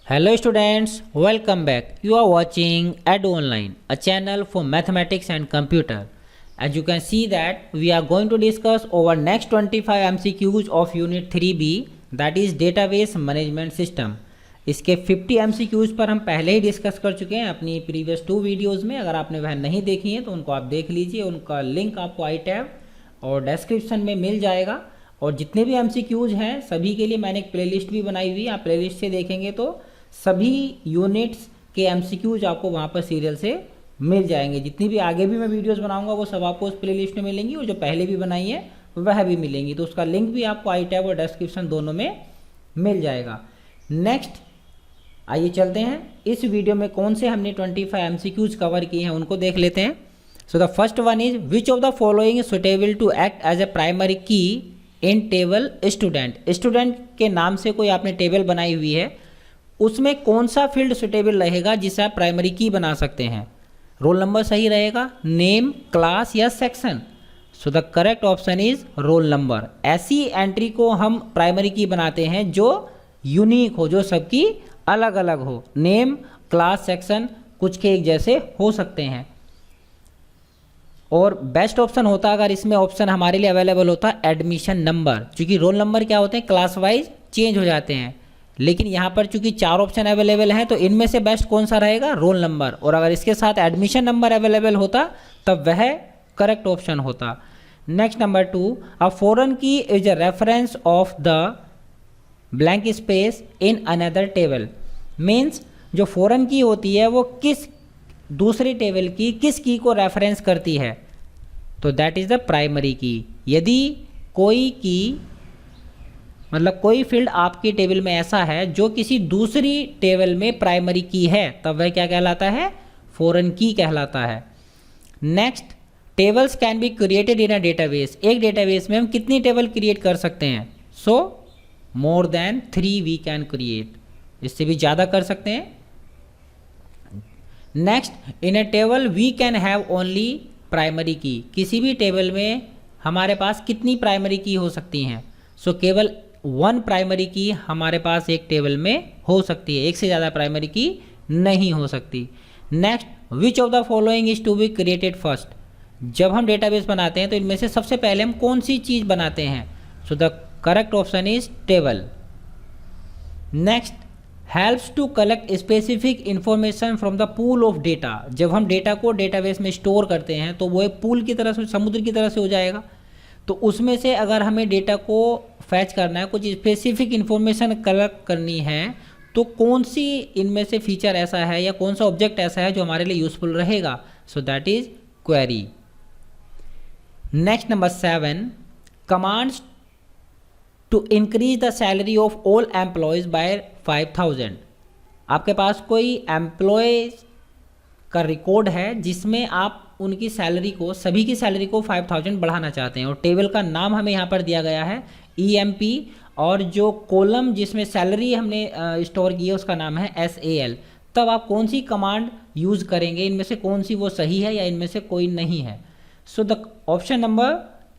Hello students, welcome back. You are watching Edu Online, a channel for mathematics and computer. As you can see that we are going to discuss over next 25 MCQs of Unit 3B, that is Database Management System. इसके 50 MCQs पर हम पहले ही discuss कर चुके हैं अपनी previous 2 videos में। अगर आपने वह नहीं देखी हैं तो उनको आप देख लीजिए, उनका लिंक आपको आई टैब और डिस्क्रिप्शन में मिल जाएगा। और जितने भी MCQs हैं सभी के लिए मैंने एक प्लेलिस्ट भी बनाई हुई है, आप प्लेलिस्ट से देखेंगे तो सभी यूनिट्स के MCQs आपको वहाँ पर सीरियल से मिल जाएंगे। जितनी भी आगे भी मैं वीडियोस बनाऊंगा वो सब आपको उस प्लेलिस्ट में मिलेंगी और जो पहले भी बनाई है वह भी मिलेंगी, तो उसका लिंक भी आपको आई टैब और डिस्क्रिप्शन दोनों में मिल जाएगा। नेक्स्ट आइए चलते हैं, इस वीडियो में कौन से हमने 25 MCQs कवर किए हैं उनको देख लेते हैं। So the first one is which of the following suitable to act as a primary key in table student. Student के नाम से कोई आपने टेबल बनाई हुई है, उसमें कौन सा फील्ड सुटेबल रहेगा जिसे आप प्राइमरी की बना सकते हैं। रोल नंबर सही रहेगा, नेम, क्लास या section. So the correct option is roll number. ऐसी एंट्री को हम प्राइमरी की बनाते हैं जो यूनिक हो, जो सबकी अलग अलग हो। नेम, क्लास, सेक्शन कुछ के एक जैसे हो सकते हैं। और बेस्ट ऑप्शन होता अगर इसमें ऑप्शन हमारे लिए अवेलेबल होता एडमिशन नंबर, क्योंकि रोल नंबर क्या होते हैं क्लास वाइज चेंज हो जाते हैं, लेकिन यहाँ पर चूंकि 4 ऑप्शन अवेलेबल हैं तो इनमें से बेस्ट कौन सा रहेगा, रोल नंबर। और अगर इसके साथ एडमिशन नंबर अवेलेबल होता तब वह करेक्ट ऑप्शन होता। नेक्स्ट नंबर 2, अ फॉरेन की is a reference of the blank space in another table. Means जो फॉरेन की होती है वो किस दूसरी टेबल की किस की को रेफरेंस करती है, तो दैट इज द प्राइमरी की। यदि कोई की मतलब कोई फील्ड आपकी टेबल में ऐसा है जो किसी दूसरी टेबल में प्राइमरी की है तब वह क्या कहलाता है, फॉरेन की कहलाता है। Next, tables can be created in a database. एक डेटाबेस में हम कितनी टेबल क्रिएट कर सकते हैं, so more than 3 we can create, इससे भी ज़्यादा कर सकते हैं। Next, in a table we can have only primary key. किसी भी टेबल में हमारे पास कितनी प्राइमरी की हो सकती हैं, सो केवल 1 प्राइमरी की हमारे पास एक टेबल में हो सकती है, एक से ज़्यादा प्राइमरी की नहीं हो सकती। Next, which of the following is to be created first. जब हम डेटाबेस बनाते हैं तो इनमें से सबसे पहले हम कौन सी चीज़ बनाते हैं, so the correct option is table. Next, helps to collect specific information from the pool of data. जब हम डेटा को डेटाबेस में स्टोर करते हैं तो वो एक पूल की तरह से, समुद्र की तरह से हो जाएगा, तो उसमें से अगर हमें डेटा को फैच करना है, कुछ स्पेसिफिक इंफॉर्मेशन कलेक्ट करनी है, तो कौन सी इनमें से फीचर ऐसा है या कौन सा ऑब्जेक्ट ऐसा है जो हमारे लिए यूजफुल रहेगा, so that is query. Next number 7, commands to increase the salary of all employees by 5000। आपके पास कोई एम्प्लॉय का रिकॉर्ड है जिसमें आप उनकी सैलरी को, सभी की सैलरी को 5000 बढ़ाना चाहते हैं, और टेबल का नाम हमें यहाँ पर दिया गया है EMP, और जो कॉलम जिसमें सैलरी हमने स्टोर की है उसका नाम है SAL। तब आप कौन सी कमांड यूज़ करेंगे, इनमें से कौन सी वो सही है या इनमें से कोई नहीं है। So the option number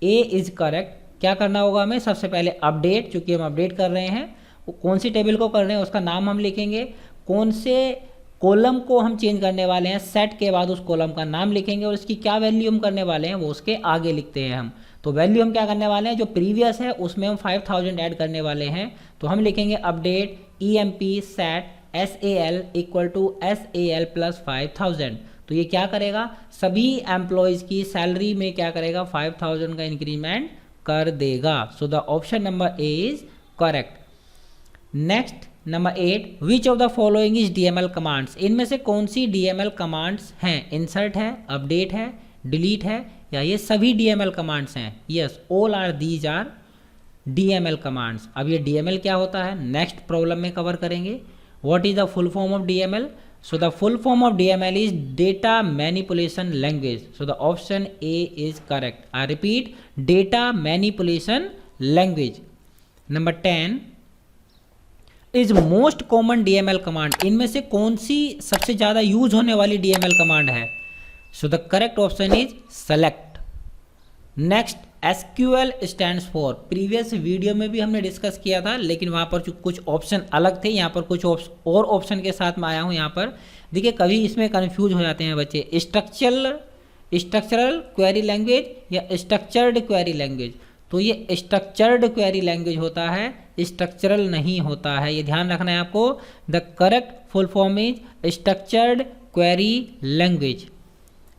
A is correct. क्या करना होगा हमें, सबसे पहले अपडेट, चूँकि हम अपडेट कर रहे हैं, कौन सी टेबल को कर रहे हैं उसका नाम हम लिखेंगे, कौन से कॉलम को हम चेंज करने वाले हैं, सेट के बाद उस कॉलम का नाम लिखेंगे, और इसकी क्या वैल्यू हम करने वाले हैं वो उसके आगे लिखते हैं हम। तो वैल्यू हम क्या करने वाले हैं, जो प्रीवियस है उसमें हम 5000 ऐड करने वाले हैं, तो हम लिखेंगे update EMP set SAL equal to SAL plus 5000। तो ये क्या करेगा, सभी एम्प्लॉयज़ की सैलरी में क्या करेगा, 5000 का इंक्रीमेंट कर देगा। So the option number A is correct. Next number 8, which of the following is DML commands. इनमें से कौन सी DML कमांड्स हैं, इंसर्ट है, अपडेट है, डिलीट है, या ये सभी DML कमांड्स हैं। Yes, all are these are DML commands. अब ये DML क्या होता है नेक्स्ट प्रॉब्लम में कवर करेंगे। What is the full form of DML, so the full form of DML is data manipulation language. So the option A is correct. I repeat, data manipulation language. Number 10 is most common DML command. इनमें से कौन सी सबसे ज़्यादा use होने वाली DML command है, so the correct option is select. Next, SQL stands for, previous video में भी हमने डिस्कस किया था, लेकिन वहाँ पर कुछ ऑप्शन अलग थे, यहाँ पर कुछ और ऑप्शन के साथ मैं आया हूँ। यहाँ पर देखिए कभी इसमें कन्फ्यूज हो जाते हैं बच्चे, स्ट्रक्चरल क्वेरी लैंग्वेज या स्ट्रक्चर्ड क्वेरी लैंग्वेज। तो ये स्ट्रक्चर्ड क्वेरी लैंग्वेज होता है, स्ट्रक्चरल नहीं होता है, ये ध्यान रखना है आपको। The correct full form is structured query language.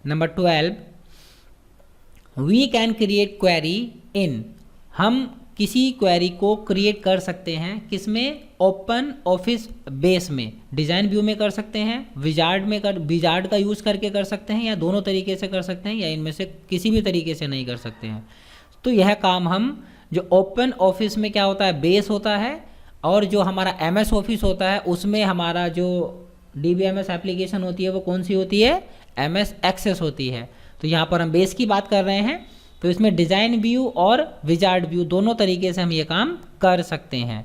Number 12, we can create query in, हम किसी क्वेरी को क्रिएट कर सकते हैं किसमें, ओपन ऑफिस बेस में, डिज़ाइन व्यू में कर सकते हैं, विजार्ड का यूज़ करके कर सकते हैं, या दोनों तरीके से कर सकते हैं, या इनमें से किसी भी तरीके से नहीं कर सकते हैं। तो यह काम हम जो ओपन ऑफिस में क्या होता है, बेस होता है, और जो हमारा MS ऑफिस होता है उसमें हमारा जो DBMS एप्लीकेशन होती है वो कौन सी होती है, MS एक्सेस होती है। तो यहाँ पर हम बेस की बात कर रहे हैं, तो इसमें डिज़ाइन व्यू और विजार्ड व्यू दोनों तरीके से हम ये काम कर सकते हैं।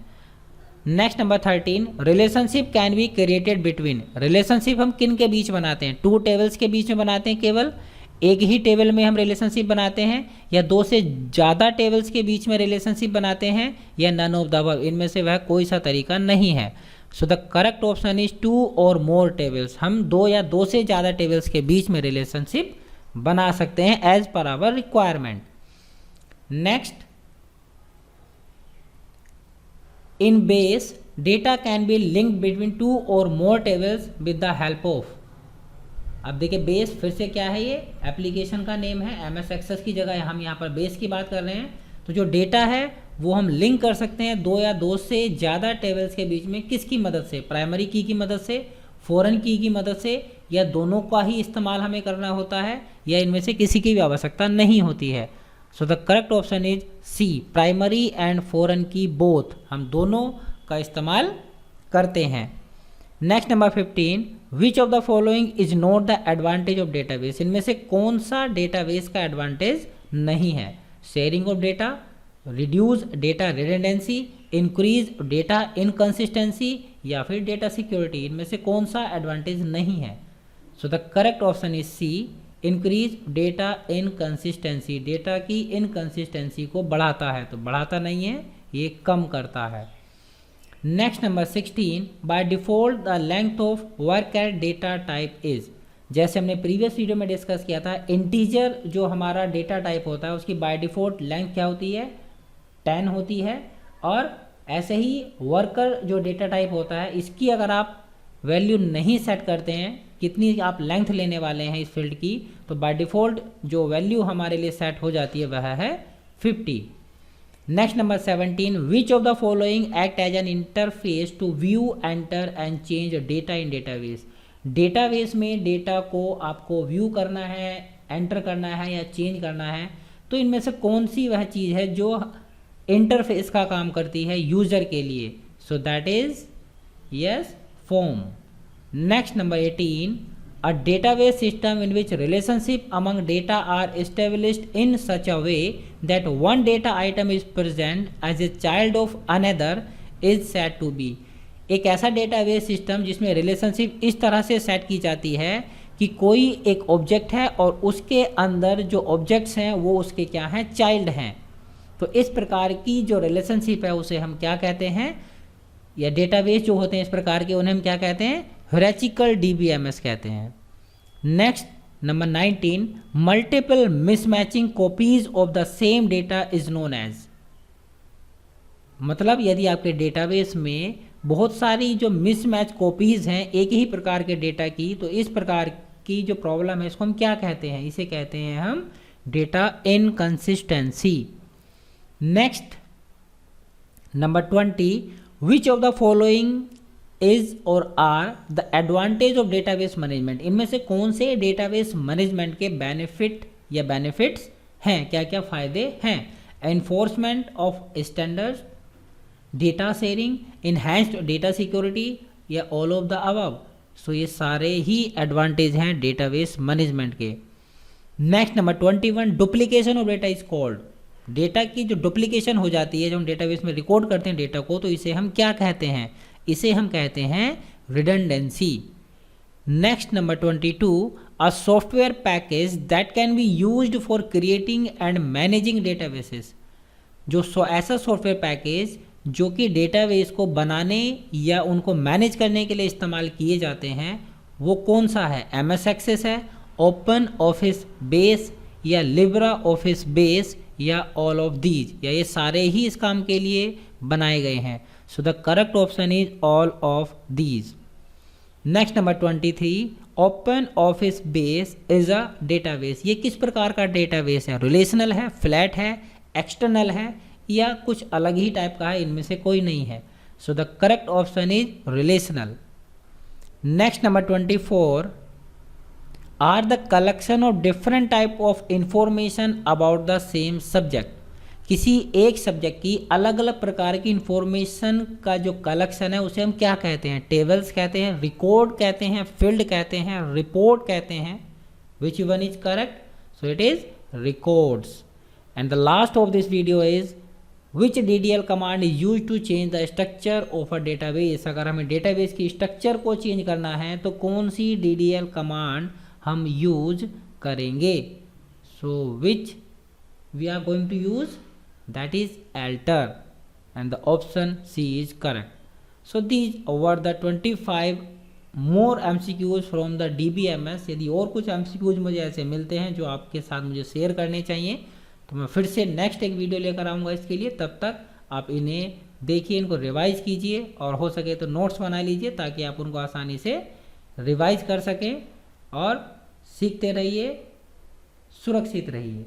Next number 13, relationship can be created between, relationship हम किन के बीच बनाते हैं, 2 टेबल्स के बीच में बनाते हैं, केवल एक ही टेबल में हम रिलेशनशिप बनाते हैं, या 2 से ज़्यादा टेबल्स के बीच में रिलेशनशिप बनाते हैं, या नन ऑफ द अबव, इनमें से वह कोई सा तरीका नहीं है। So the correct option is 2 और मोर टेबल्स, हम 2 या 2 से ज़्यादा टेबल्स के बीच में रिलेशनशिप बना सकते हैं as per our requirement. Next, in base data can be linked between 2 और more tables with the help of, अब देखिए बेस फिर से क्या है, ये एप्लीकेशन का नेम है, MS एक्सेस की जगह हम यहाँ पर बेस की बात कर रहे हैं। तो जो डेटा है वो हम लिंक कर सकते हैं 2 या 2 से ज़्यादा टेबल्स के बीच में, किसकी मदद से, प्राइमरी की मदद से, फॉरेन की मदद से, या दोनों का ही इस्तेमाल हमें करना होता है, या इनमें से किसी की भी आवश्यकता नहीं होती है। So the correct option is C, primary and foreign की बोथ, हम दोनों का इस्तेमाल करते हैं। Next number 15, which of the following is not the advantage of database, इनमें से कौन सा डेटाबेस का एडवांटेज नहीं है, sharing of data, reduce data redundancy, increase data inconsistency, या फिर डेटा सिक्योरिटी, इनमें से कौन सा एडवांटेज नहीं है। So the correct option is C, increase data inconsistency, data की इनकंसिस्टेंसी को बढ़ाता है, तो बढ़ाता नहीं है, ये कम करता है। Next number 16, by default the length of work at data type is, जैसे हमने प्रीवियस वीडियो में डिस्कस किया था, इंटीजर जो हमारा डेटा टाइप होता है उसकी बाय डिफ़ॉल्ट लेंथ क्या होती है, 10 होती है, और ऐसे ही वर्कर जो डेटा टाइप होता है इसकी अगर आप वैल्यू नहीं सेट करते हैं, कितनी आप लेंथ लेने वाले हैं इस फील्ड की, तो बाय डिफ़ॉल्ट जो वैल्यू हमारे लिए सेट हो जाती है वह है 50। Next number 17, which of the following act as an interface to view, enter and change data in database, database में डेटा को आपको व्यू करना है, एंटर करना है या चेंज करना है, तो इनमें से कौन सी वह चीज़ है जो इंटरफेस का काम करती है यूज़र के लिए, सो that is yes form. Next number 18, a database system in which relationship among data are established in such a way that one data item is present as a child of another is said to be, एक ऐसा database system जिसमें relationship इस तरह से set की जाती है कि कोई एक ऑब्जेक्ट है और उसके अंदर जो ऑब्जेक्ट्स हैं वो उसके क्या हैं, चाइल्ड हैं। तो इस प्रकार की जो रिलेशनशिप है उसे हम क्या कहते हैं, या डेटाबेस जो होते हैं इस प्रकार के उन्हें हम क्या कहते हैं, हियरार्चिकल DBMS कहते हैं। Next number 19, multiple mismatching copies of the same data is known as, मतलब यदि आपके डेटाबेस में बहुत सारी जो मिसमैच कॉपीज हैं एक ही प्रकार के डेटा की, तो इस प्रकार की जो प्रॉब्लम है इसको हम क्या कहते हैं, इसे कहते हैं हम data inconsistency. Next number 20, which of the following is और are the advantage of database management, इनमें से कौन से डेटाबेस मैनेजमेंट के बेनिफिट या बेनिफिट्स हैं, क्या क्या फ़ायदे हैं, enforcement of standards, data sharing, enhanced data security, या all of the above. So ये सारे ही एडवांटेज हैं डेटाबेस मैनेजमेंट के। Next number 21, duplication of data is called, data की जो डुप्लीकेशन हो जाती है, जो हम डेटाबेस में रिकॉर्ड करते हैं डेटा को, तो इसे हम क्या कहते हैं, इसे हम कहते हैं redundancy. Next number 22, a software package that can be used for creating and managing databases. जो ऐसा सॉफ्टवेयर पैकेज जो कि डेटाबेस को बनाने या उनको मैनेज करने के लिए इस्तेमाल किए जाते हैं वो कौन सा है? MS एक्सेस है, ओपन ऑफिस बेस या लिब्रा ऑफिस बेस या ऑल ऑफ दीज, या ये सारे ही इस काम के लिए बनाए गए हैं. So the correct option is all of these. Next number 23, open office base is a database. ये किस प्रकार का डेटाबेस है? रिलेशनल है, फ्लैट है, एक्सटर्नल है या कुछ अलग ही टाइप का है? इनमें से कोई नहीं है. So the correct option is relational. Next number 24, are the collection of different type of information about the same subject. किसी एक सब्जेक्ट की अलग अलग प्रकार की इंफॉर्मेशन का जो कलेक्शन है उसे हम क्या कहते हैं? टेबल्स कहते हैं, रिकॉर्ड कहते हैं, फील्ड कहते हैं, रिपोर्ट कहते हैं. Which one is correct? So it is records. And the last of this video is which DDL command is use to change the structure of a database. अगर हमें डेटाबेस की structure को change करना है तो कौन सी DDL कमांड हम यूज करेंगे? So which we are going to use, that is alter, and the option C is correct. So these were the 25 more MCQs from the DBMS. यदि और कुछ MCQs मुझे ऐसे मिलते हैं जो आपके साथ मुझे शेयर करने चाहिए तो मैं फिर से नेक्स्ट एक वीडियो लेकर आऊँगा इसके लिए. तब तक आप इन्हें देखिए, इनको रिवाइज कीजिए और हो सके तो नोट्स बना लीजिए ताकि आप उनको आसानी से रिवाइज कर सकें और सीखते रहिए, सुरक्षित रहिए.